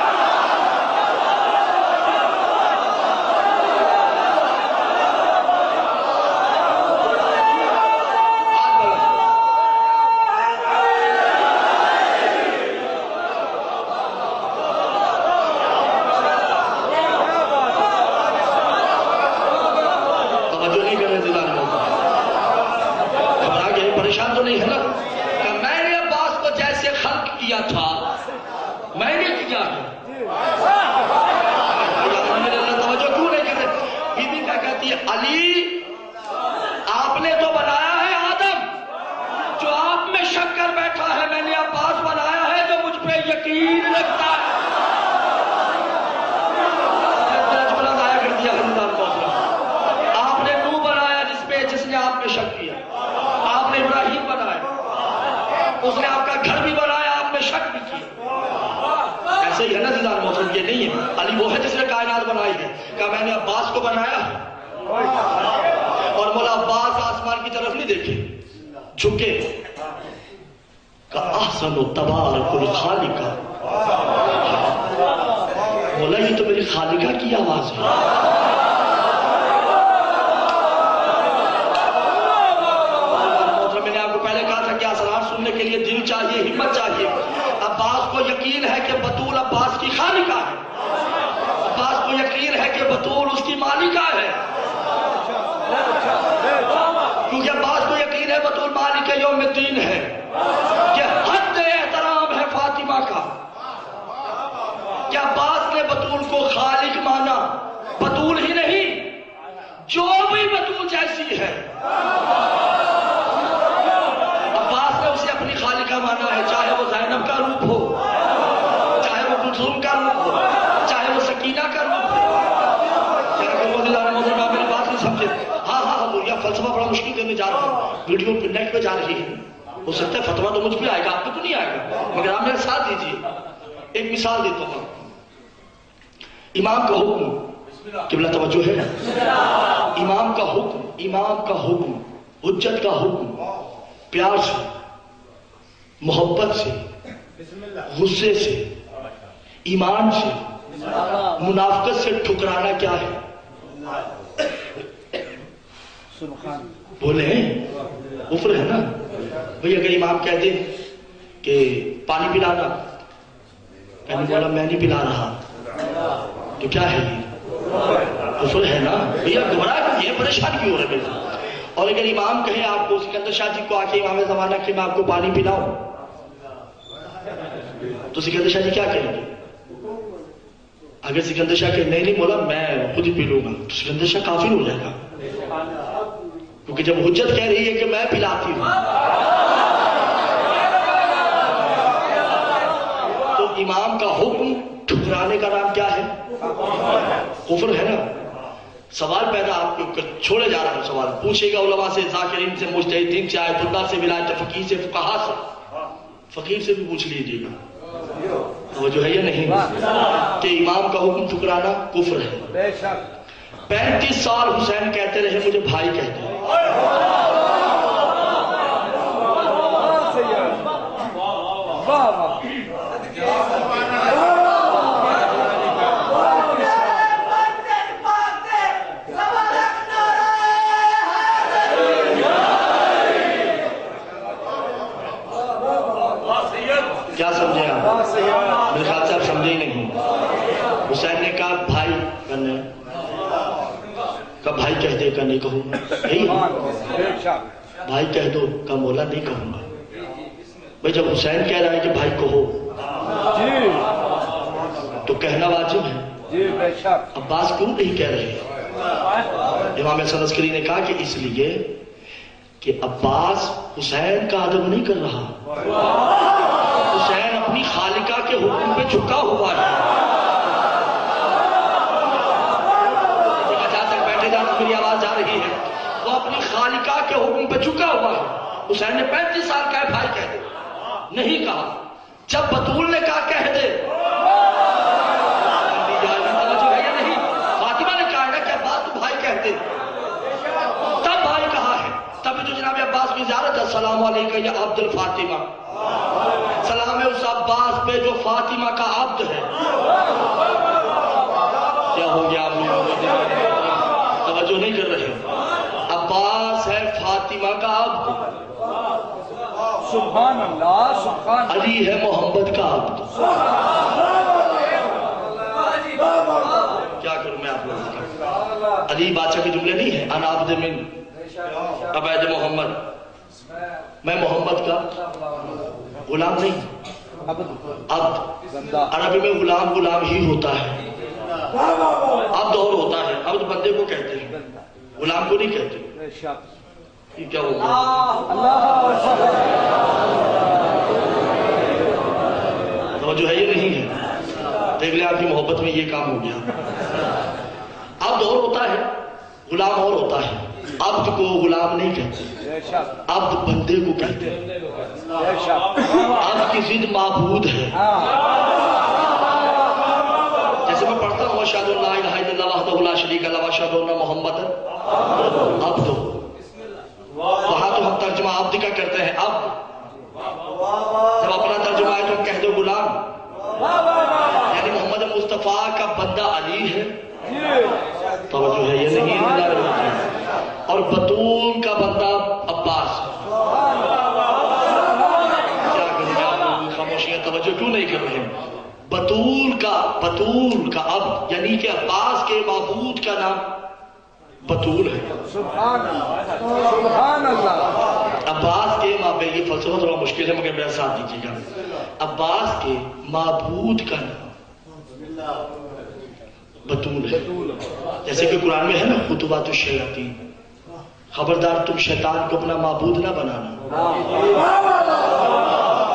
جھکے کا احسن و تبارک الخالقہ، بولا یہ تو میری خالقہ کی آواز ہے۔ میں نے آپ کو پہلے کہا تھا کہ اسرار سننے کے لیے دل چاہیے، ہمت چاہیے۔ عباس کو یقین ہے کہ بطول عباس کی خالقہ ہے، عباس کو یقین ہے کہ بطول اس کی مالکہ ہے، کیونکہ عباس کو یقین ہے بطول مالک یوم الدین ہے۔ یہ حد احترام ہے فاطمہ کا کہ عباس نے بطول کو خالق مانا، بطول ہی نہیں جو بھی بطول جیسی ہے عباس نے اسے اپنی خالقہ مانا ہے، چاہے وہ زینب کا روپ ہو، چاہے وہ کلثوم کا روپ ہو، چاہے وہ سکینہ کا روپ ہو۔ میری بات نہیں سمجھے؟ ہاں یا فلسفہ بڑا مشکل کرنے جا رہا ہے، ویڈیو نیٹ پہ جا رہی ہے، ہو سکتا ہے فتویٰ تو مجھ پہ آئے گا، آپ کو تو نہیں آئے گا، مگر آپ میرے ساتھ دیجیے۔ ایک مثال دیتا ہوں، امام کا حکم، قبلہ توجہ ہے، امام کا حکم، حجت کا حکم، پیار سے، محبت سے، غصے سے، ایمان سے، منافقت سے ٹھکرانا کیا ہے؟ بولے ہیں کفر ہے نا بھئی۔ اگر امام کہہ دے کہ پانی پلانا، کہنے والا میں نہیں پلا رہا، تو کیا ہے یہ؟ کفر ہے نا بھیا، گھبراہ کیوں ہے، پریشان کیوں ہو رہے ہیں؟ اور اگر امام کہے آپ کو، سکندر شاہ جی کو آ کے امام زمانہ کہ میں آپ کو پانی پلاؤں، تو سکندر شاہ جی کیا کہیں گے؟ اگر سکندر شاہ کہ نہیں مولا میں خود ہی پی لوں گا، تو سکندر شاہ کافر ہو جائے گا، کیونکہ جب حجت کہہ رہی ہے کہ میں پلاتی ہوں، امام کا حکم ٹھکرانے کا نام کیا ہے؟ کفر ہے نا. سوال پیدا آپ کے اوپر چھوڑے جا رہا ہوں. سوال پوچھے گا علماء سے، ذاکرین سے، مجتہدین سے، آیت اللہ سے، ولایت فقیہ سے، فقہا سے. فقیر سے بھی پوچھ لیجیے گا. توجہ ہے یا نہیں کہ امام کا حکم ٹھکرانا کفر ہے. بے شک 35 سال حسین کہتے رہے مجھے بھائی کہتے ہیں. واہ واہ کیا سمجھے آپ؟ میرے خیال سے آپ سمجھے ہی نہیں. حسین نے کہا بھائی کرنے کا بھائی کہہ دے کا نہیں کہوں گا. یہی بھائی کہہ دو کا مولا نہیں کہوں گا. بھائی جب حسین کہہ رہا ہے کہ بھائی کہو تو کہنا واجب ہے. عباس کیوں نہیں کہہ رہے؟ امام حسن عسکری نے کہا کہ اس لیے کہ عباس حسین کا ادب نہیں کر رہا. حسین اپنی خالقہ کے حکم پہ جھکا ہوا ہے. جہاں تک بیٹھے جہاں تک میری آواز جا رہی ہے، وہ اپنی خالقہ کے حکم پہ جھکا ہوا ہے. حسین نے 35 سال کہا بھائی کہہ دے، نہیں کہا. جب بطول نے کہا کہہ دے، توجہ ہے یا نہیں؟ فاطمہ نے کہا نا کہ عباس تو بھائی کہتے، تب بھائی کہا ہے. تب جو جناب عباس کی زیارت ہے، السلام علیکم یا عبد الفاطمہ، سلام ہے اس عباس پہ جو فاطمہ کا عبد ہے. کیا ہو گیا آپ لوگوں؟ توجہ نہیں کر رہے. عباس ہے فاطمہ کا عبد، سبحان اللہ سبحان علی ہے محمد کا عبد. کیا کروں میں آپ لوگوں کا؟ علی بادشاہ کے جملے نہیں ہیں، انا عبد من عبید محمد، میں محمد کا غلام نہیں. عبد عربی میں غلام غلام ہی ہوتا ہے، عبد اور ہوتا ہے. عبد بندے کو کہتے ہیں، غلام کو نہیں کہتے. یہ کیا ہوگا؟ توجہ ہے یہ نہیں ہے؟ دیکھ لیں آپ کی محبت میں یہ کام ہو گیا. عبد اور ہوتا ہے، غلام اور ہوتا ہے. عبد کو غلام نہیں کہتے، عبد بندے کو کہتے ہیں. عبد کی ضد معبود ہے. جیسے میں پڑھتا ہوں اشہد ان لا الہ الا اللہ وحدہ لا شریک لہ واشہد ان محمدًا عبدہ، وہاں تو ہم ترجمہ عبد کا کرتے ہیں. عبد جب اپنا ترجمہ ہے تو ہم کہہ دو غلام. یعنی محمد مصطفیٰ کا بندہ علی ہے. توجہ ہے یہ نہیں؟ اور بطول کا بندہ عباس. کیا کریں گے آپ لوگ؟ خاموشیاں توجہ کیوں نہیں کر رہے؟ بطول کا عبد یعنی کہ عباس کے معبود کا نام بطول ہے. سبحان اللہ. عباس کے معبود، یہ فلسفہ تھوڑا مشکل ہے مگر میرا ساتھ دیجیے گا. عباس کے معبود کا نام بطول ہے. جیسے کہ قرآن میں ہے نا خطوات الشیاطین، خبردار تم شیطان کو اپنا معبود نہ بنانا.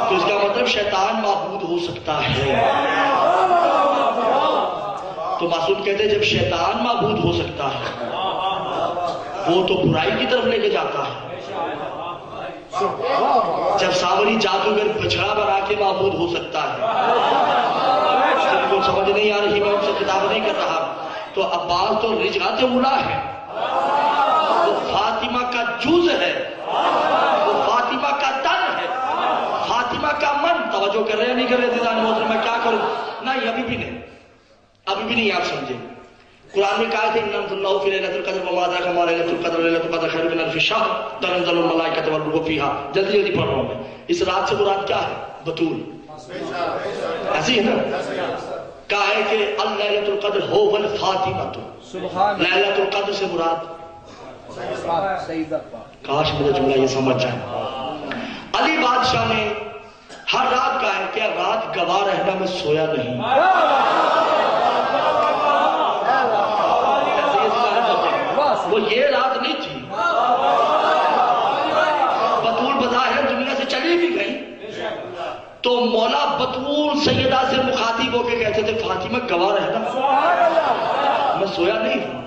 تو اس کا مطلب شیطان معبود ہو سکتا ہے. تو معصوم کہتے ہیں جب شیطان معبود ہو سکتا ہے وہ تو برائی کی طرف لے کے جاتا ہے. جب ساوری جادوگر بچڑا بنا کے معبود ہو سکتا ہے، جن کو سمجھ نہیں آ رہی میں ان سے خطاب نہیں کر رہا. تو عباس تو رجعت اولا ہے، وہ فاطمہ کا جز ہے، وہ فاطمہ کا تن ہے، فاطمہ کا من. توجہ کر رہے ہیں نہیں کر رہے دیدان محترم؟ میں کیا کروں؟ نہیں ابھی بھی نہیں، ابھی بھی نہیں آپ سمجھے. قرآن میں کہا تھا انزل اللہ فی لیلۃ القدر وما ادراک ما لیلۃ القدر لیلۃ القدر خیر من الف شہر تنزل الملائکۃ والروح فیہا. جلدی جلدی پڑھ رہا ہوں میں. اس رات سے مراد کیا ہے؟ بطول. ایسی ہے نا؟ کہا ہے کہ اللیلۃ القدر ہو والفاطمہ. لیلۃ القدر سے مراد کاش میرا جملہ یہ سمجھ جائے. علی بادشاہ نے ہر رات کہا ہے کہ رات گواہ رہنا میں سویا نہیں. وہ یہ رات نہیں تھی. بطول بظاہر دنیا سے چلی بھی گئی تو مولا بطول سیدہ سے مخاطب ہو کے کہتے تھے فاطمہ گواہ رہنا میں سویا نہیں ہوں.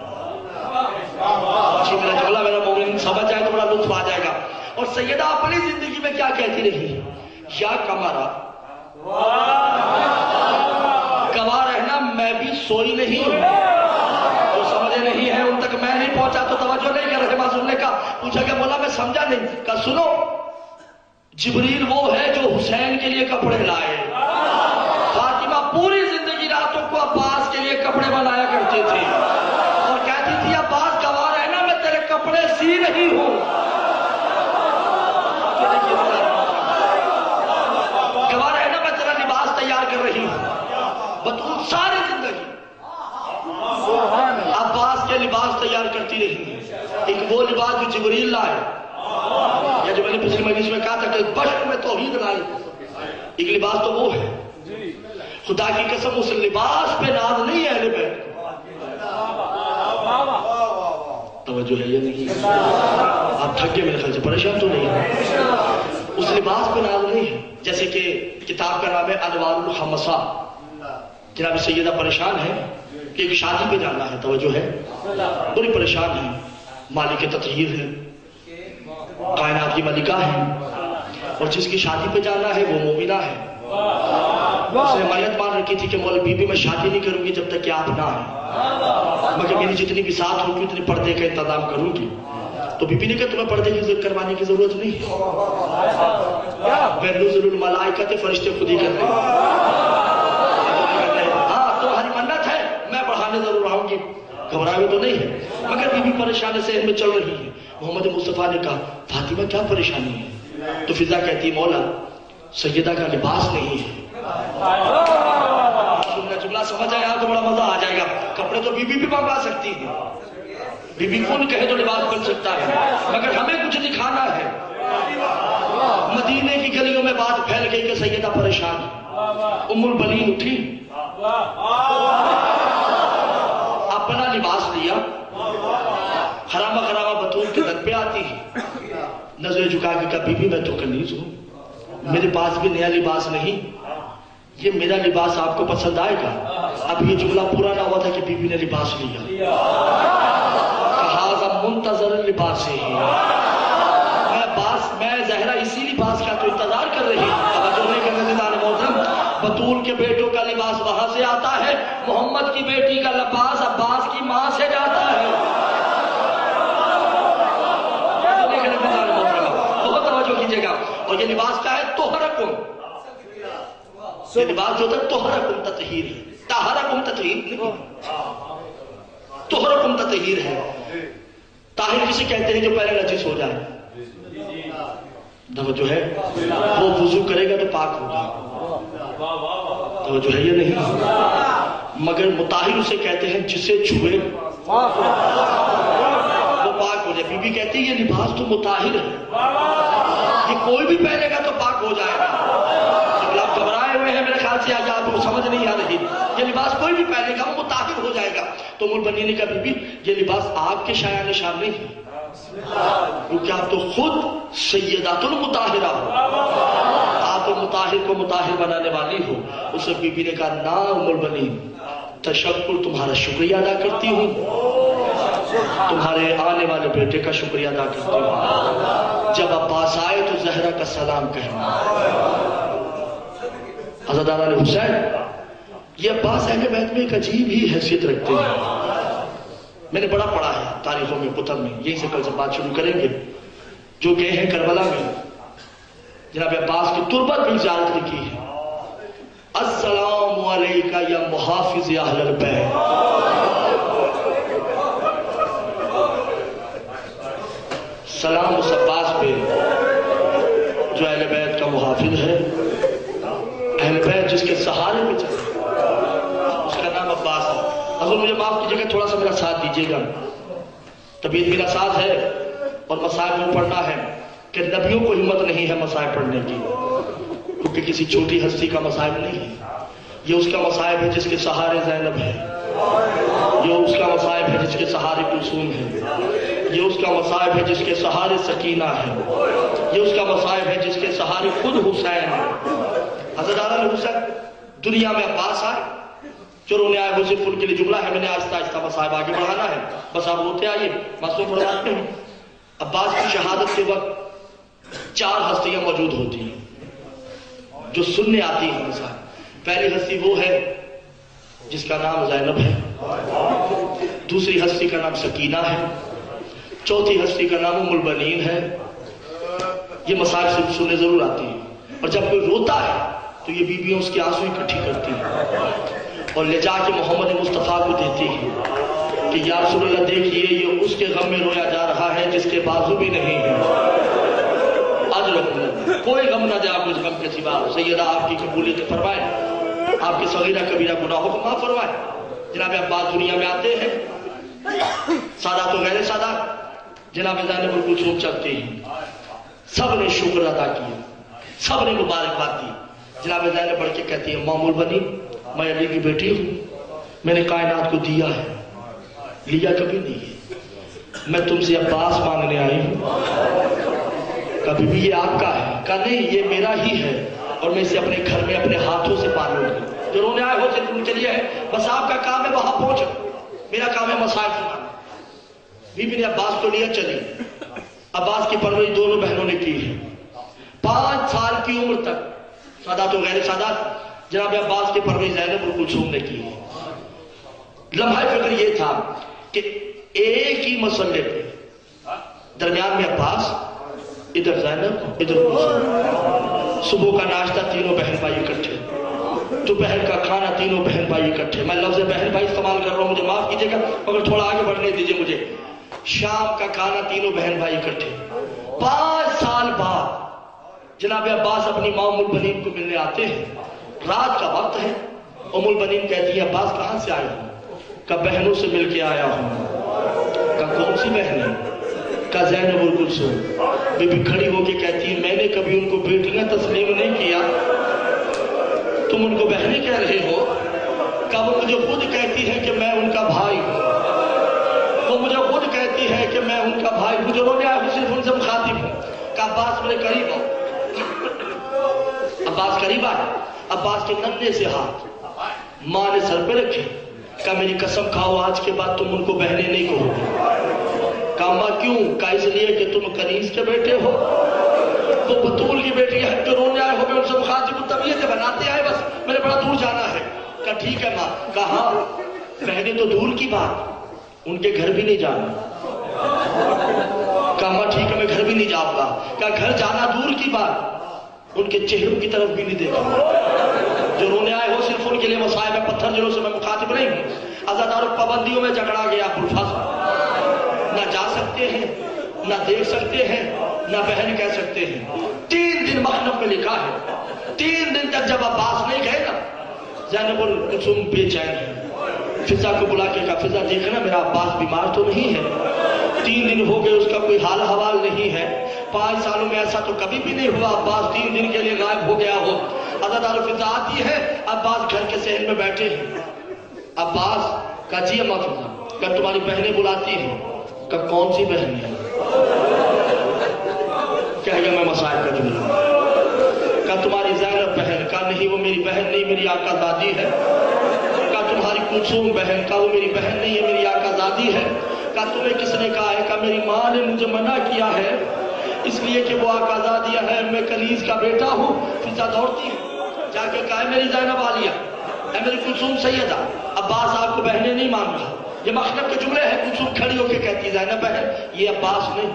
میرا جملہ میرا مومن سمجھ جائے تو بڑا لطف آ جائے گا. اور سیدہ اپنی زندگی میں کیا کہتی رہی؟ یا کمارا گواہ رہنا میں بھی سوئی نہیں ہوں. جو سمجھے نہیں ہے ان تک میں نہیں پہنچا تو توجہ نہیں کر رہے. معصوم نے کہا پوچھا کہ مولا میں سمجھا نہیں. کہا سنو جبریل وہ ہے جو حسین کے لیے کپڑے لائے. فاطمہ پوری زندگی راتوں کو عباس کے لیے کپڑے بنایا کرتے تھے اور کہتی تھی عباس گواہ رہنا میں تیرے کپڑے سی نہیں ہوں. گواہ رہنا میں تیرا لباس تیار کر رہی ہوں. بطول ساری زندگی عباس کے لباس تیار کرتی رہی. ایک وہ لباس جو جبریل لائے یا جو میں نے پچھلی مجلس میں کہا تھا کہ بشر میں توحید لائی. ایک لباس تو وہ ہے. خدا کی قسم اس لباس پہ ناز نہیں ہے اہل بیت کو. توجہ ہے یا نہیں؟ آپ تھک گئے میرے خیال سے, پریشان تو نہیں ہے. اس لباس پہ ناز نہیں ہے. جیسے کہ کتاب کا نام ہے انوار الخمسہ. جناب سیدہ پریشان ہے کہ ایک شادی پہ جانا ہے. توجہ ہے, بڑی پریشان ہے. مالک تطہیر ہے, کائنات کی ملکہ ہے, اور جس کی شادی پہ جانا ہے وہ مومنہ ہے. اس نے منت مان رکھی تھی کہ مولا بی بی میں شادی نہیں کروں گی جب تک کہ آپ نہ آئیں, مگر میری جتنی بھی ساتھ ہوگی اتنے پردے کا انتظام کروں گی. تو بی بی نے کہا تمہیں پردے کی ذکر کروانے کی ضرورت نہیں ہے, بنزل الملائکۃ فرشتے خود ہی کرتے ہیں. ہاں تمہاری منت ہے میں بڑھانے ضرور آؤں گی, گھبراہے تو نہیں ہے. مگر بی بی پریشانی سے میں چل رہی ہے. محمد مصطفیٰ نے کہا فاطمہ کیا پریشانی ہے؟ تو فضا کہتی مولا سیدہ کا لباس نہیں ہے. جملہ سمجھ آیا تو بڑا مزہ آ جائے گا. کپڑے تو بی بی بھی منگوا سکتی ہے, بی بی کون کہے تو لباس بن سکتا ہے, مگر ہمیں کچھ دکھانا ہے. مدینے کی گلیوں میں بات پھیل گئی کہ سیدہ پریشان ہے. ام البنین اٹھی, اپنا لباس لیا, خرامہ خرامہ بطول کے در پہ آتی ہے, نظر جھکا کے کہا بی بی میں تو کنیز ہوں, میرے پاس بھی نیا لباس نہیں, یہ میرا لباس آپ کو پسند آئے گا؟ اب یہ جملہ پورا نہ ہوا تھا کہ بی بی نے لباس لیا. کہا منتظر لباس ہی میں زہرا اسی لباس کا تو انتظار کر رہی ہوں. توجہ نہیں کرنے دیدان محترم, بطول کے بیٹوں کا لباس وہاں سے آتا ہے, محمد کی بیٹی کا لباس عباس کی ماں سے جاتا ہے. بہت توجہ کیجیے گا. اور یہ لباس کا ہے طہرکم, یہ لباس جو تھا طہرکم تطہیر ہے. طہرکم تطہیر نہیں, طہرکم تطہیر ہے. طاہر کسے کہتے ہیں جو پہلے نجس ہو جائے. توجہ ہے, وہ وضو کرے گا تو پاک ہوگا. توجہ ہے یا نہیں؟ مگر مطہر اسے کہتے ہیں جسے چھوئے وہ پاک ہو جائے. بی بی کہتی ہے یہ لباس تو مطہر ہے, یہ کوئی بھی پہنے گا تو پاک ہو جائے گا. آپ گھبرائے ہوئے ہیں میرے خیال سے, آج آپ کو سمجھ نہیں آ رہی. یہ لباس کوئی بھی پہنے گا وہ مطہر ہو جائے گا. تو ام البنین نے کہا بی بی یہ لباس آپ کے شایع نشان نہیں ہے, کیونکہ آپ تو خود سیدات المطہرہ ہو, آپ مطہر کو مطہر بنانے والی ہو. اسے بی بی نے کہا نا ام البنین, تشکر تمہارا شکریہ ادا کرتی ہوں, تمہارے آنے والے بیٹے کا شکریہ ادا کرتی ہوں. جب عباس آئے تو زہرا کا سلام کہنا. حضرت علی حسین یہ عباس اہل بیت میں ایک عجیب ہی حیثیت رکھتے ہیں. میں نے بڑا پڑھا ہے تاریخوں میں, کتب میں. یہی سے کل سے بات شروع کریں گے. جو گئے ہیں کربلا میں, جناب عباس کی تربت بھی زیارت نے کی ہے. السلام علیکہ یا محافظ اہل البیت. سلام اس عباس پہ جو اہل بیت کا محافظ ہے, اہل بیت جس کے سہارے میں چلے, اس کا نام عباس ہے. حضور مجھے معاف کیجیے گا, تھوڑا سا میرا ساتھ دیجیے گا. طبیعت میرا ساتھ ہے اور مسائل میں پڑھنا ہے کہ نبیوں کو ہمت نہیں ہے مسائل پڑھنے کی, کیونکہ کسی چھوٹی ہستی کا مسائل نہیں ہے. یہ اس کا مسائب ہے جس کے سہارے زینب ہے, یہ اس کا مسائب ہے جس کے سہارے کلثوم ہے, یہ اس کا مسائب ہے جس کے سہارے سکینہ ہے, یہ اس کا مسائب ہے جس کے سہارے خود حسین ہے. حضرت اعلیٰ نے پوچھا دنیا میں عباس آئے جو رونے آئے وہ صرف ان کے لیے جملہ ہے، میں نے آہستہ آہستہ مصائب آگے بڑھانا ہے، بس آپ روتے آئیے معصوم فرماتے ہیں عباس کی شہادت کے وقت 4 ہستیاں موجود ہوتی ہیں جو سننے آتی ہیں مصائب۔ پہلی ہستی وہ ہے جس کا نام زینب ہے، دوسری ہستی کا نام سکینہ ہے، چوتھی ہستی کا نام ام البنین ہے۔ یہ مصائب صرف سننے ضرور آتی ہیں، اور جب کوئی روتا ہے تو یہ بیویاں اس کے آنسو اکٹھی کرتی ہیں اور لے جا کے محمد مصطفیٰ کو دیتی ہیں کہ یا رسول اللہ دیکھیے یہ اس کے غم میں رویا جا رہا ہے جس کے بازو بھی نہیں ہے، اجر کوئی غم نہ دے آپ اس غم کے سوا، سیدہ آپ کی قبولیت فرمائے، آپ کے صغیرہ کبیرہ گناہوں کو معاف فرمائے۔ جناب عباس دنیا میں آتے ہیں، سادات و غیر سادات جناب زینب الکلثوم چلتے ہیں، سب نے شکر ادا کیا، سب نے مبارکباد دی۔ جناب زینب بڑھ کے کہتی ہے ام البنین میں علی کی بیٹی ہوں، میں نے کائنات کو دیا ہے، لیا کبھی نہیں ہے، میں تم سے عباس مانگنے آئی ہوں، کبھی بھی یہ آپ کا ہے؟ کہا نہیں یہ میرا ہی ہے اور میں اسے اپنے گھر میں اپنے ہاتھوں سے پالوں گی۔ جو رونے آئے ہو صرف ان کے لیے ہے، بس آپ کا کام ہے وہاں پہنچو، میرا کام ہے مصائب سنانا۔ بیوی نے عباس کو لیا چلی، عباس کی پرورش دونوں بہنوں نے کی ہے، 5 سال کی عمر تک سادات و غیر سادات جناب عباس کی پرورش زینب الکلثوم نے کی ہے۔ لمحہ فکر یہ تھا کہ ایک ہی مسئلے پہ درمیان میں عباس، ادھر زینب ادھر کلثوم، صبح کا ناشتہ تینوں بہن بھائی اکٹھے، دوپہر کا کھانا تینوں بہن بھائی اکٹھے، میں لفظ بہن بھائی استعمال کر رہا ہوں مجھے معاف کیجیے گا مگر تھوڑا آگے بڑھنے دیجیے مجھے۔ شام کا کھانا تینوں بہن بھائی اکٹھے۔ 5 سال بعد جناب عباس اپنی ماں ام البنین کو ملنے آتے ہیں، رات کا وقت ہے، ام البنین کہتی ہے عباس کہاں سے آئے ہوں؟ کہا بہنوں سے مل کے آیا ہوں۔ کہا کون سی بہن ہے؟ کہا زینب الکلثوم۔ بی بی کھڑی ہو کے کہتی ہے میں نے کبھی ان کو بیٹیاں تسلیم نہیں کیا، تم ان کو بہنیں کہہ رہے ہو؟ کہا وہ مجھے خود کہتی ہے کہ میں ان کا بھائی ہوں، وہ مجھے خود کہتی ہے کہ میں ان کا بھائی ہوں، جو رونے آئے صرف ان سے مخاطب ہوں۔ کہا عباس میرے قریب آؤ۔ عباس قریب آئے، عباس کے ننھے سے ہاتھ ماں نے سر پہ رکھے، کہا میری قسم کھاؤ آج کے بعد تم ان کو بہنیں نہیں کہو گے۔ کہا ماں کیوں؟ کہا اس لیے کہ تم کنیز کے بیٹے ہو، وہ بطول کی بیٹی ہے، جو رونے آئے ہو میں ان سے مخاطب ہوں، طبیعت سے بناتے آئے، بس میں نے بڑا دور جانا ہے۔ کہا ٹھیک ہے ماں۔ کہا ہاں بہنیں تو دور کی بات، ان کے گھر بھی نہیں جانا۔ کہا ماں ٹھیک ہے میں گھر بھی نہیں جاؤں گا۔ کہا گھر جانا دور کی بات، ان کے چہروں کی طرف بھی نہیں دیکھا۔ جو رونے آئے ہو صرف ان کے لیے مصائب ہے، پتھر جنوں سے میں مخاطب نہیں ہوں۔ عزادار پابندیوں میں جھگڑا گیا پرفس، نہ جا سکتے ہیں نہ دیکھ سکتے ہیں نہ بہن کہہ سکتے ہیں۔ 3 دن مخنف میں لکھا ہے، 3 دن تک جب عباس نہیں گئے نا زینب الکلثوم بے چین ہے۔ فضا کو بلا کے کہا فضا دیکھنا میرا عباس بیمار تو نہیں ہے، 3 دن ہو گئے اس کا کوئی حال حوال نہیں ہے، 5 سالوں میں ایسا تو کبھی بھی نہیں ہوا عباس 3 دن کے لیے غائب ہو گیا ہو۔ عزادار فضا آتی ہے، عباس گھر کے صحن میں بیٹھے ہیں۔ عباس کہا جی اما فضا، کہ تمہاری بہنیں بلاتی ہیں۔ کہ کون سی بہن ہے؟ کہہ گیا میں مصائب کا جملہ۔ کہ تمہاری زینب بہن؟ کہا نہیں وہ میری بہن نہیں، میری آقا زادی ہے۔ کہا تمہاری کلثوم بہن؟ کہا وہ میری بہن نہیں ہے، میری آقا زادی ہے۔ کہا تمہیں کس نے کہا ہے؟ کہا میری ماں نے مجھے منع کیا ہے اس لیے کہ وہ آقا زادیہ ہے، میں کنیز کا بیٹا ہوں۔ فضا دوڑتی ہے جا کے کہا میری زینب عالیہ، اے میری کلثوم سیدہ، عباس آپ کو بہنیں نہیں مان رہا۔ یہ مخنف کے جملے ہیں۔ کلثوم کھڑی ہو کے کہتی زینب بہن یہ عباس نہیں،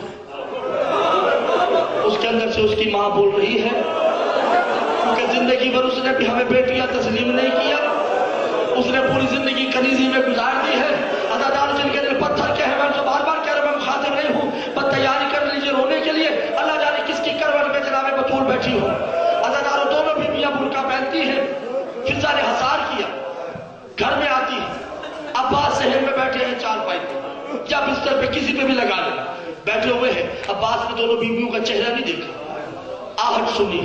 اس کے اندر سے اس کی ماں بول رہی ہے کیونکہ زندگی بھر اس نے بھی ہمیں بیٹیاں تسلیم نہیں کیا، اس نے پوری زندگی کنیزی میں گزار دی ہے۔ عزادار جن کے دل پتھر کے ہیں، میں ان سے بار بار کہہ رہا ہوں میں مخاطب نہیں ہوں، بس تیاری کر لیجیے رونے کے لیے، اللہ جانے کس کی کروٹ میں جناب بطول بیٹھی ہو۔ عزادار دونوں بیویاں برقع پہنتی ہیں۔ فضا نے حصار کیا، گھر میں آتی ہے، عباس صحن میں بیٹھے ہیں چارپائی پہ یا بستر پہ کسی پہ بھی لگا لیں بیٹھے ہوئے ہیں۔ عباس نے دونوں بیویوں کا چہرہ نہیں دیکھا، آہٹ سنی،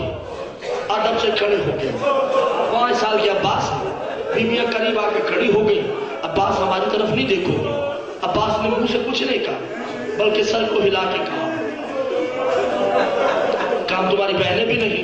ادب سے کھڑے ہو گئے۔ 5 سال کے عباس، بیویاں قریب آ کے کھڑی ہو گئی۔ عباس ہماری طرف نہیں دیکھو گے۔ عباس نے منہ سے کچھ نہیں کہا بلکہ سر کو ہلا کے کہا کام تمہاری بہنیں بھی نہیں،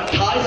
28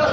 10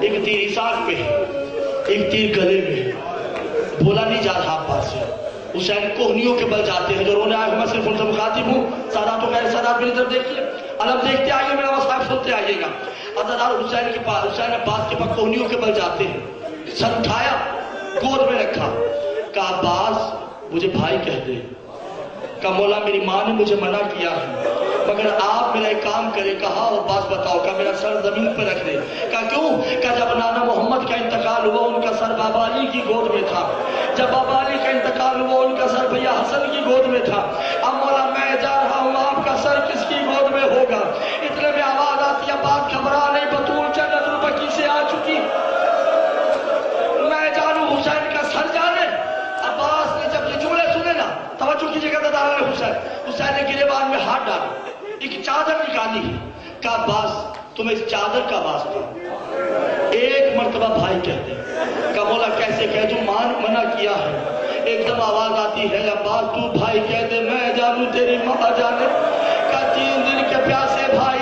ایک تیر اسحاق پہ، ایک تیر گلے میں، بولا نہیں جا رہا عباس سے۔ حسین کوہنیوں کے بل جاتے ہیں جو رونے آئے، میں صرف ان سے مخاطب ہوں، سادات و غیر سادات میری طرف دیکھیے، علم دیکھتے آئیے، میرا مصائب سنتے آئیے گا۔ عزادار حسین کے پاس، حسین عباس کے پاس کوہنیوں کے بل جاتے ہیں، سر اٹھایا، گود میں رکھا، کہا عباس مجھے بھائی کہہ دے، کہا مولا میری ماں نے مجھے منع کیا ہے مگر آپ میرا ایک کام کرے، کہا عباس بتاؤ، کہا میرا سر زمین پہ رکھ دے، کہا کیوں؟ کہا جب نانا محمد کا انتقال ہوا ان کا سر بابا علی کی گود میں تھا، جب بابا علی کا انتقال ہوا ان کا سر بھیا حسن کی گود میں تھا، اب مولا میں جا رہا ہوں آپ کا سر کس کی گود میں ہوگا؟ اتنے میں آواز آتی ہے بات گھبرا نہیں، بطول جنت البقیع سے آ چکی، میں جانوں حسین کا سر جانے۔ عباس نے جب یہ جملے سنے نا، توجہ کیجیے گا دادار حسین نے گریبان میں ہاتھ ڈالا، ایک چادر نکالی، کہا عباس تمہیں اس چادر کا واسطہ ایک مرتبہ بھائی کہتے ہیں، کہا مولا کیسے کہہ دوں، منع کیا ہے۔ ایک دم آواز آتی ہے عباس تو بھائی کہہ دے، میں جانوں تیری ماں جانے، کہا 3 دن کے پیاسے بھائی